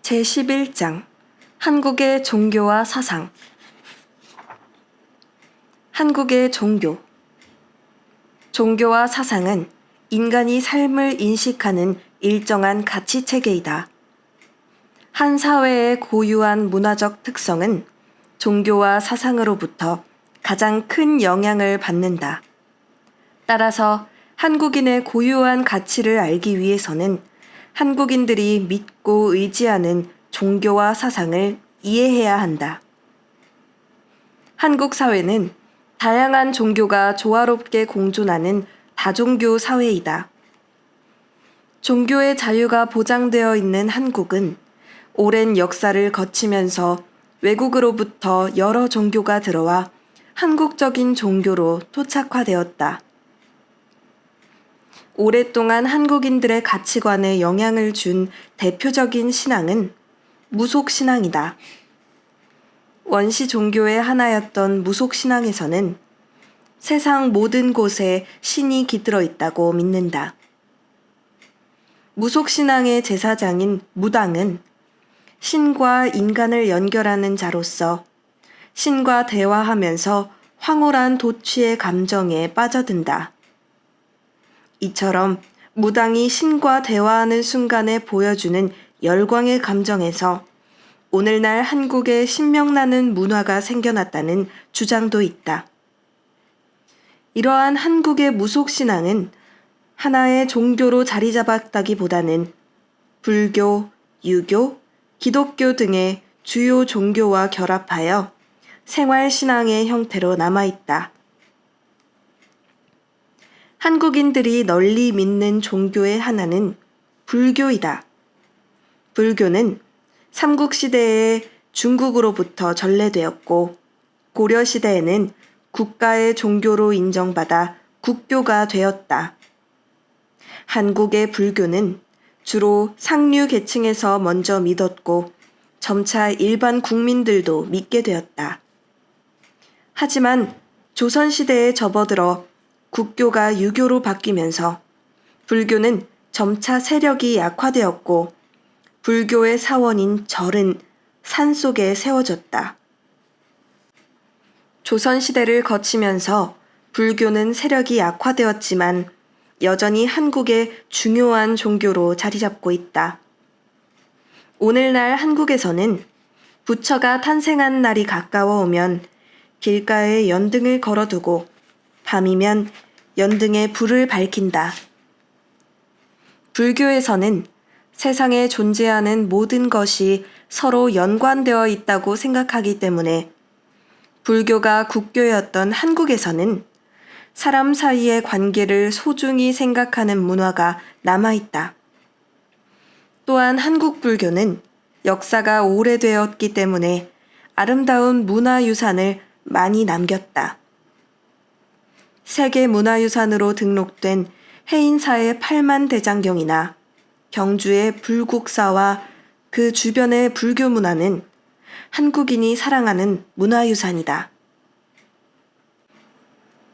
제11장 한국의 종교와 사상. 한국의 종교. 종교와 사상은 인간이 삶을 인식하는 일정한 가치체계이다. 한 사회의 고유한 문화적 특성은 종교와 사상으로부터 가장 큰 영향을 받는다. 따라서 한국인의 고유한 가치를 알기 위해서는 한국인들이 믿고 의지하는 종교와 사상을 이해해야 한다. 한국 사회는 다양한 종교가 조화롭게 공존하는 다종교 사회이다. 종교의 자유가 보장되어 있는 한국은 오랜 역사를 거치면서 외국으로부터 여러 종교가 들어와 한국적인 종교로 토착화되었다. 오랫동안 한국인들의 가치관에 영향을 준 대표적인 신앙은 무속신앙이다. 원시 종교의 하나였던 무속신앙에서는 세상 모든 곳에 신이 깃들어 있다고 믿는다. 무속신앙의 제사장인 무당은 신과 인간을 연결하는 자로서 신과 대화하면서 황홀한 도취의 감정에 빠져든다. 이처럼 무당이 신과 대화하는 순간에 보여주는 열광의 감정에서 오늘날 한국에 신명나는 문화가 생겨났다는 주장도 있다. 이러한 한국의 무속신앙은 하나의 종교로 자리 잡았다기보다는 불교, 유교, 기독교 등의 주요 종교와 결합하여 생활신앙의 형태로 남아있다. 한국인들이 널리 믿는 종교의 하나는 불교이다. 불교는 삼국시대에 중국으로부터 전래되었고 고려시대에는 국가의 종교로 인정받아 국교가 되었다. 한국의 불교는 주로 상류 계층에서 먼저 믿었고 점차 일반 국민들도 믿게 되었다. 하지만 조선시대에 접어들어 국교가 유교로 바뀌면서 불교는 점차 세력이 약화되었고 불교의 사원인 절은 산속에 세워졌다. 조선시대를 거치면서 불교는 세력이 약화되었지만 여전히 한국의 중요한 종교로 자리 잡고 있다. 오늘날 한국에서는 부처가 탄생한 날이 가까워 오면 길가에 연등을 걸어두고 밤이면 연등에 불을 밝힌다. 불교에서는 세상에 존재하는 모든 것이 서로 연관되어 있다고 생각하기 때문에 불교가 국교였던 한국에서는 사람 사이의 관계를 소중히 생각하는 문화가 남아있다. 또한 한국 불교는 역사가 오래되었기 때문에 아름다운 문화유산을 많이 남겼다. 세계문화유산으로 등록된 해인사의 팔만대장경이나 경주의 불국사와 그 주변의 불교 문화는 한국인이 사랑하는 문화유산이다.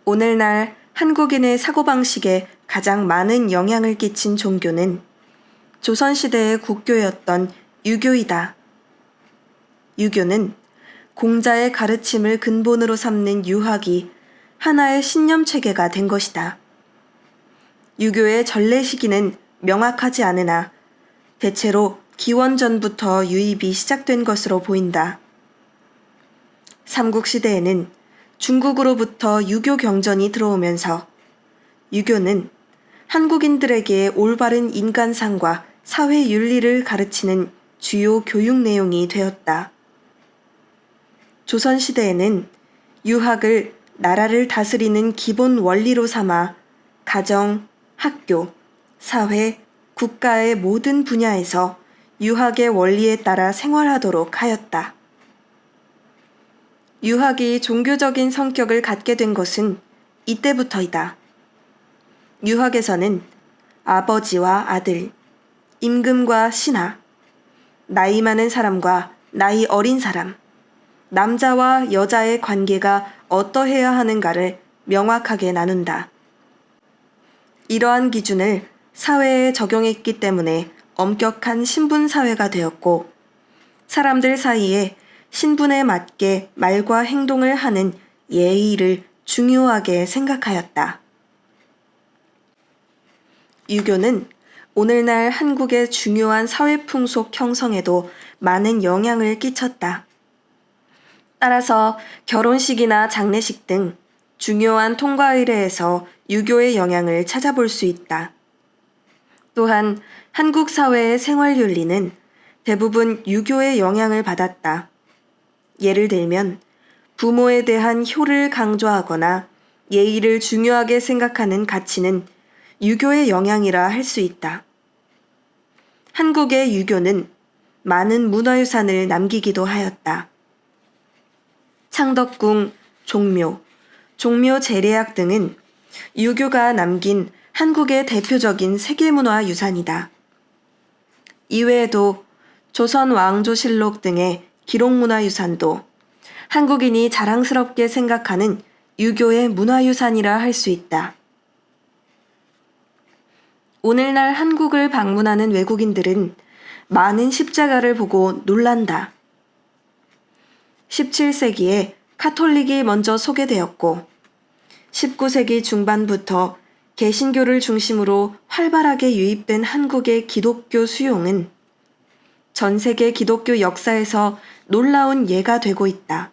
오늘날 한국인의 사고방식에 가장 많은 영향을 끼친 종교는 조선시대의 국교였던 유교이다. 유교는 공자의 가르침을 근본으로 삼는 유학이 하나의 신념체계가 된 것이다. 유교의 전래 시기는 명확하지 않으나 대체로 기원전부터 유입이 시작된 것으로 보인다. 삼국시대에는 중국으로부터 유교 경전이 들어오면서 유교는 한국인들에게 올바른 인간상과 사회 윤리를 가르치는 주요 교육 내용이 되었다. 조선시대에는 유학을 나라를 다스리는 기본 원리로 삼아 가정, 학교, 사회, 국가의 모든 분야에서 유학의 원리에 따라 생활하도록 하였다. 유학이 종교적인 성격을 갖게 된 것은 이때부터이다. 유학에서는 아버지와 아들, 임금과 신하, 나이 많은 사람과 나이 어린 사람, 남자와 여자의 관계가 어떠해야 하는가를 명확하게 나눈다. 이러한 기준을 사회에 적용했기 때문에 엄격한 신분사회가 되었고 사람들 사이에 신분에 맞게 말과 행동을 하는 예의를 중요하게 생각하였다. 유교는 오늘날 한국의 중요한 사회 풍속 형성에도 많은 영향을 끼쳤다. 따라서 결혼식이나 장례식 등 중요한 통과 의례에서 유교의 영향을 찾아볼 수 있다. 또한 한국 사회의 생활 윤리는 대부분 유교의 영향을 받았다. 예를 들면 부모에 대한 효를 강조하거나 예의를 중요하게 생각하는 가치는 유교의 영향이라 할 수 있다. 한국의 유교는 많은 문화유산을 남기기도 하였다. 창덕궁, 종묘, 종묘 재래약 등은 유교가 남긴 한국의 대표적인 세계문화 유산이다. 이외에도 조선 왕조실록 등의 기록문화유산도 한국인이 자랑스럽게 생각하는 유교의 문화유산이라 할 수 있다. 오늘날 한국을 방문하는 외국인들은 많은 십자가를 보고 놀란다. 17세기에 카톨릭이 먼저 소개되었고 19세기 중반부터 개신교를 중심으로 활발하게 유입된 한국의 기독교 수용은 전 세계 기독교 역사에서 놀라운 예가 되고 있다.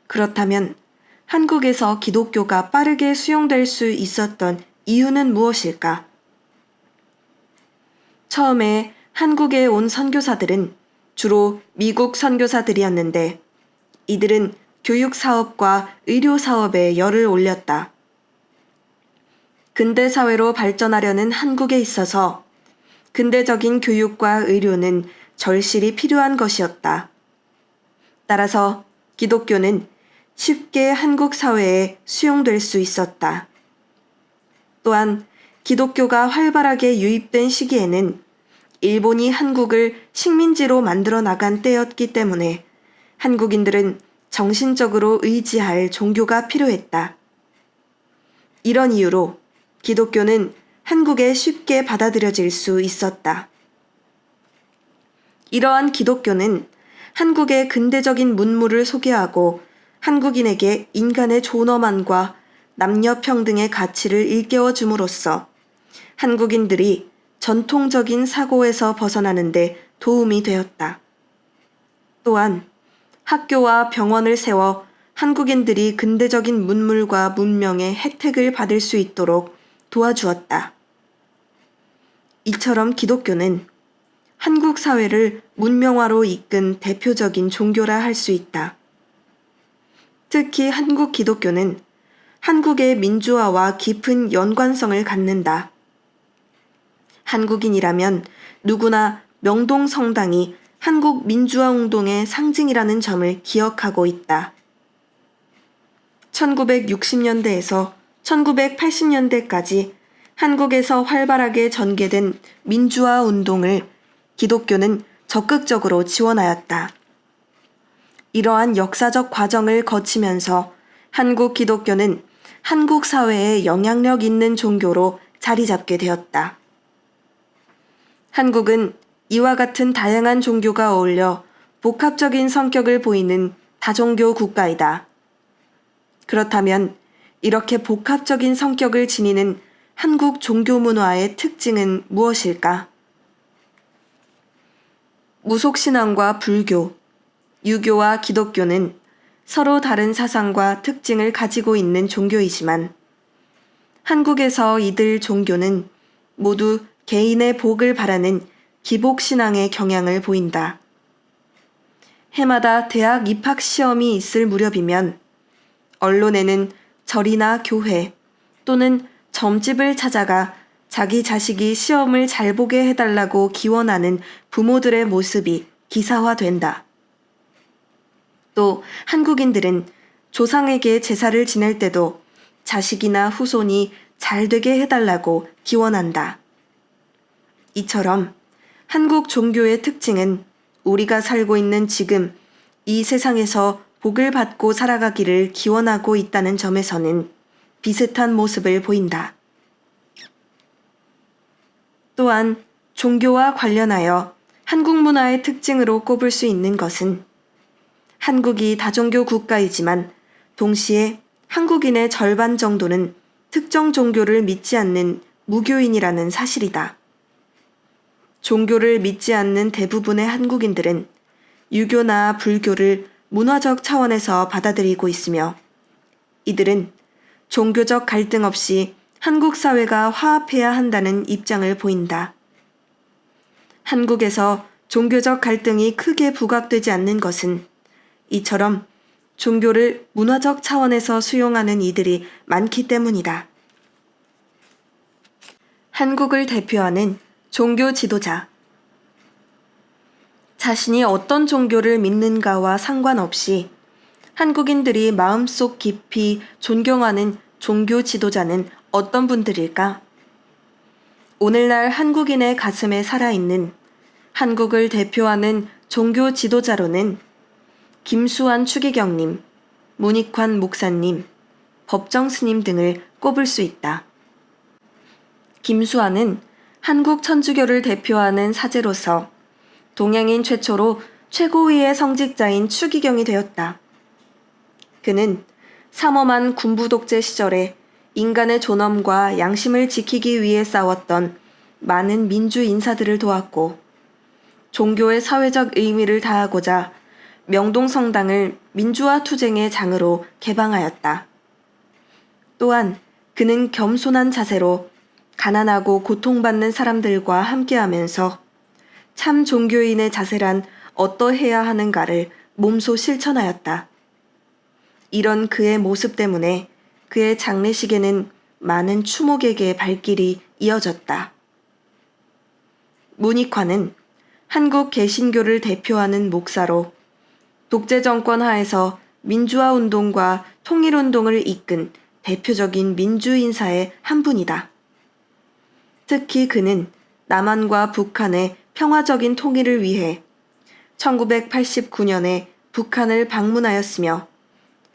그렇다면 한국에서 기독교가 빠르게 수용될 수 있었던 이유는 무엇일까? 처음에 한국에 온 선교사들은 주로 미국 선교사들이었는데 이들은 교육 사업과 의료 사업에 열을 올렸다. 근대 사회로 발전하려는 한국에 있어서 근대적인 교육과 의료는 절실히 필요한 것이었다. 따라서 기독교는 쉽게 한국 사회에 수용될 수 있었다. 또한 기독교가 활발하게 유입된 시기에는 일본이 한국을 식민지로 만들어 나간 때였기 때문에 한국인들은 정신적으로 의지할 종교가 필요했다. 이런 이유로 기독교는 한국에 쉽게 받아들여질 수 있었다. 이러한 기독교는 한국의 근대적인 문물을 소개하고 한국인에게 인간의 존엄함과 남녀 평등의 가치를 일깨워 줌으로써 한국인들이 전통적인 사고에서 벗어나는 데 도움이 되었다. 또한 학교와 병원을 세워 한국인들이 근대적인 문물과 문명의 혜택을 받을 수 있도록 도와주었다. 이처럼 기독교는 한국 사회를 문명화로 이끈 대표적인 종교라 할 수 있다. 특히 한국 기독교는 한국의 민주화와 깊은 연관성을 갖는다. 한국인이라면 누구나 명동성당이 한국 민주화 운동의 상징이라는 점을 기억하고 있다. 1960년대에서 1980년대까지 한국에서 활발하게 전개된 민주화 운동을 기독교는 적극적으로 지원하였다. 이러한 역사적 과정을 거치면서 한국 기독교는 한국 사회에 영향력 있는 종교로 자리 잡게 되었다. 한국은 이와 같은 다양한 종교가 어울려 복합적인 성격을 보이는 다종교 국가이다. 그렇다면 이렇게 복합적인 성격을 지니는 한국 종교 문화의 특징은 무엇일까? 무속신앙과 불교, 유교와 기독교는 서로 다른 사상과 특징을 가지고 있는 종교이지만 한국에서 이들 종교는 모두 개인의 복을 바라는 기복신앙의 경향을 보인다. 해마다 대학 입학 시험이 있을 무렵이면 언론에는 절이나 교회 또는 점집을 찾아가 자기 자식이 시험을 잘 보게 해달라고 기원하는 부모들의 모습이 기사화된다. 또 한국인들은 조상에게 제사를 지낼 때도 자식이나 후손이 잘 되게 해달라고 기원한다. 이처럼 한국 종교의 특징은 우리가 살고 있는 지금 이 세상에서 복을 받고 살아가기를 기원하고 있다는 점에서는 비슷한 모습을 보인다. 또한 종교와 관련하여 한국 문화의 특징으로 꼽을 수 있는 것은 한국이 다종교 국가이지만 동시에 한국인의 절반 정도는 특정 종교를 믿지 않는 무교인이라는 사실이다. 종교를 믿지 않는 대부분의 한국인들은 유교나 불교를 문화적 차원에서 받아들이고 있으며 이들은 종교적 갈등 없이 한국 사회가 화합해야 한다는 입장을 보인다. 한국에서 종교적 갈등이 크게 부각되지 않는 것은 이처럼 종교를 문화적 차원에서 수용하는 이들이 많기 때문이다. 한국을 대표하는 종교 지도자. 자신이 어떤 종교를 믿는가와 상관없이 한국인들이 마음속 깊이 존경하는 종교 지도자는 어떤 분들일까? 오늘날 한국인의 가슴에 살아있는 한국을 대표하는 종교 지도자로는 김수환 추기경님, 문익환 목사님, 법정 스님 등을 꼽을 수 있다. 김수환은 한국 천주교를 대표하는 사제로서 동양인 최초로 최고위의 성직자인 추기경이 되었다. 그는 삼엄한 군부 독재 시절에 인간의 존엄과 양심을 지키기 위해 싸웠던 많은 민주 인사들을 도왔고 종교의 사회적 의미를 다하고자 명동성당을 민주화 투쟁의 장으로 개방하였다. 또한 그는 겸손한 자세로 가난하고 고통받는 사람들과 함께하면서 참 종교인의 자세란 어떠해야 하는가를 몸소 실천하였다. 이런 그의 모습 때문에 그의 장례식에는 많은 추모객의 발길이 이어졌다. 문익환은 한국 개신교를 대표하는 목사로 독재 정권 하에서 민주화 운동과 통일 운동을 이끈 대표적인 민주인사의 한 분이다. 특히 그는 남한과 북한의 평화적인 통일을 위해 1989년에 북한을 방문하였으며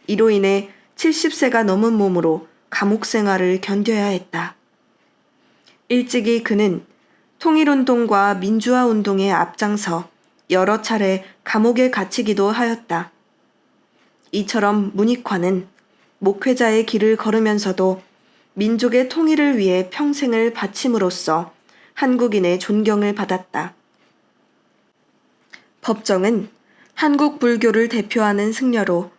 이로 인해 70세가 넘은 몸으로 감옥 생활을 견뎌야 했다. 일찍이 그는 통일운동과 민주화운동에 앞장서 여러 차례 감옥에 갇히기도 하였다. 이처럼 문익환은 목회자의 길을 걸으면서도 민족의 통일을 위해 평생을 바침으로써 한국인의 존경을 받았다. 법정은 한국 불교를 대표하는 승려로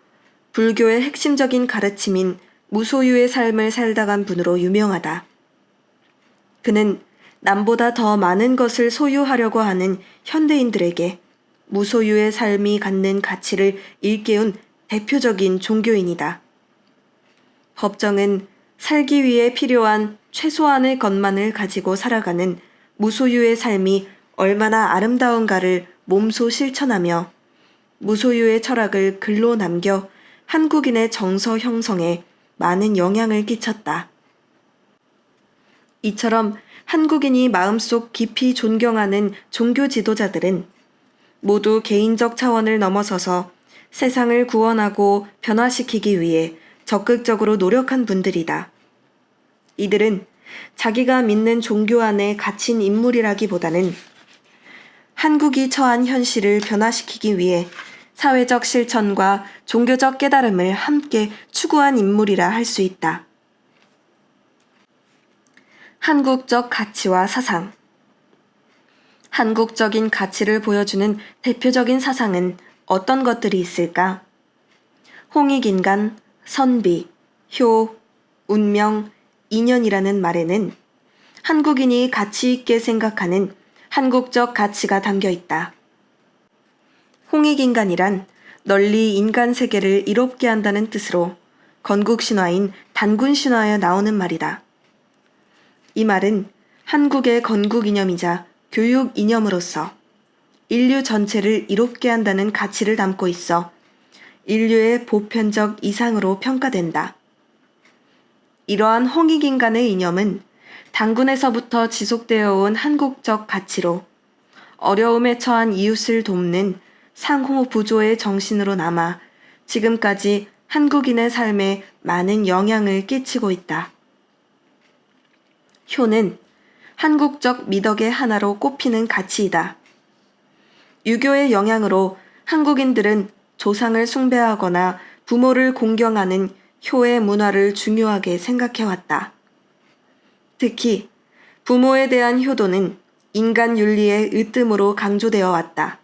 불교의 핵심적인 가르침인 무소유의 삶을 살다 간 분으로 유명하다. 그는 남보다 더 많은 것을 소유하려고 하는 현대인들에게 무소유의 삶이 갖는 가치를 일깨운 대표적인 종교인이다. 법정은 살기 위해 필요한 최소한의 것만을 가지고 살아가는 무소유의 삶이 얼마나 아름다운가를 몸소 실천하며 무소유의 철학을 글로 남겨 한국인의 정서 형성에 많은 영향을 끼쳤다. 이처럼 한국인이 마음속 깊이 존경하는 종교 지도자들은 모두 개인적 차원을 넘어서서 세상을 구원하고 변화시키기 위해 적극적으로 노력한 분들이다. 이들은 자기가 믿는 종교 안에 갇힌 인물이라기보다는 한국이 처한 현실을 변화시키기 위해 사회적 실천과 종교적 깨달음을 함께 추구한 인물이라 할 수 있다. 한국적 가치와 사상. 한국적인 가치를 보여주는 대표적인 사상은 어떤 것들이 있을까? 홍익인간, 선비, 효, 운명, 인연이라는 말에는 한국인이 가치 있게 생각하는 한국적 가치가 담겨 있다. 홍익인간이란 널리 인간 세계를 이롭게 한다는 뜻으로 건국신화인 단군신화에 나오는 말이다. 이 말은 한국의 건국 이념이자 교육 이념으로서 인류 전체를 이롭게 한다는 가치를 담고 있어 인류의 보편적 이상으로 평가된다. 이러한 홍익인간의 이념은 단군에서부터 지속되어 온 한국적 가치로 어려움에 처한 이웃을 돕는 상호 부조의 정신으로 남아 지금까지 한국인의 삶에 많은 영향을 끼치고 있다. 효는 한국적 미덕의 하나로 꼽히는 가치이다. 유교의 영향으로 한국인들은 조상을 숭배하거나 부모를 공경하는 효의 문화를 중요하게 생각해왔다. 특히 부모에 대한 효도는 인간 윤리의 으뜸으로 강조되어 왔다.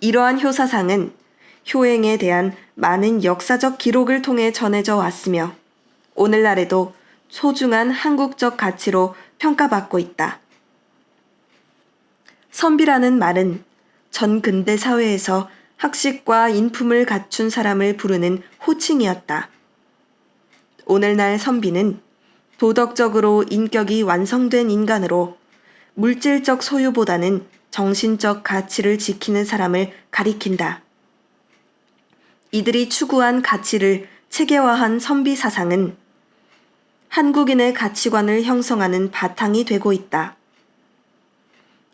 이러한 효사상은 효행에 대한 많은 역사적 기록을 통해 전해져 왔으며 오늘날에도 소중한 한국적 가치로 평가받고 있다. 선비라는 말은 전 근대 사회에서 학식과 인품을 갖춘 사람을 부르는 호칭이었다. 오늘날 선비는 도덕적으로 인격이 완성된 인간으로 물질적 소유보다는 정신적 가치를 지키는 사람을 가리킨다. 이들이 추구한 가치를 체계화한 선비 사상은 한국인의 가치관을 형성하는 바탕이 되고 있다.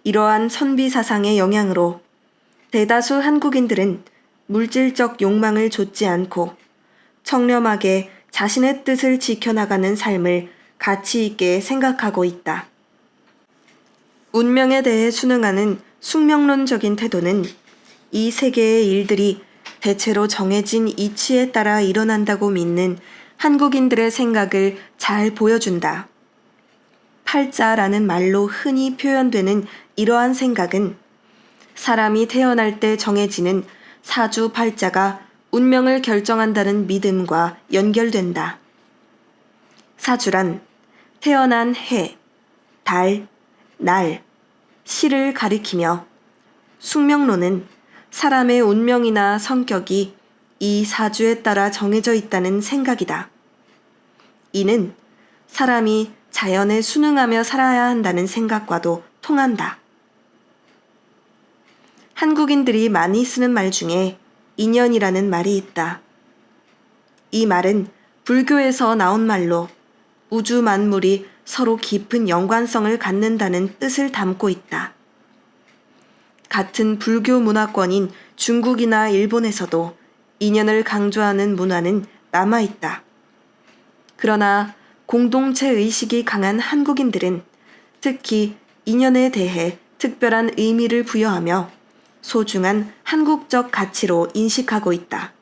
이러한 선비 사상의 영향으로 대다수 한국인들은 물질적 욕망을 좇지 않고 청렴하게 자신의 뜻을 지켜나가는 삶을 가치 있게 생각하고 있다. 운명에 대해 순응하는 숙명론적인 태도는 이 세계의 일들이 대체로 정해진 이치에 따라 일어난다고 믿는 한국인들의 생각을 잘 보여준다. 팔자라는 말로 흔히 표현되는 이러한 생각은 사람이 태어날 때 정해지는 사주팔자가 운명을 결정한다는 믿음과 연결된다. 사주란 태어난 해, 달, 날, 시를 가리키며 숙명론은 사람의 운명이나 성격이 이 사주에 따라 정해져 있다는 생각이다. 이는 사람이 자연에 순응하며 살아야 한다는 생각과도 통한다. 한국인들이 많이 쓰는 말 중에 인연이라는 말이 있다. 이 말은 불교에서 나온 말로 우주 만물이 서로 깊은 연관성을 갖는다는 뜻을 담고 있다. 같은 불교 문화권인 중국이나 일본에서도 인연을 강조하는 문화는 남아있다. 그러나 공동체 의식이 강한 한국인들은 특히 인연에 대해 특별한 의미를 부여하며 소중한 한국적 가치로 인식하고 있다.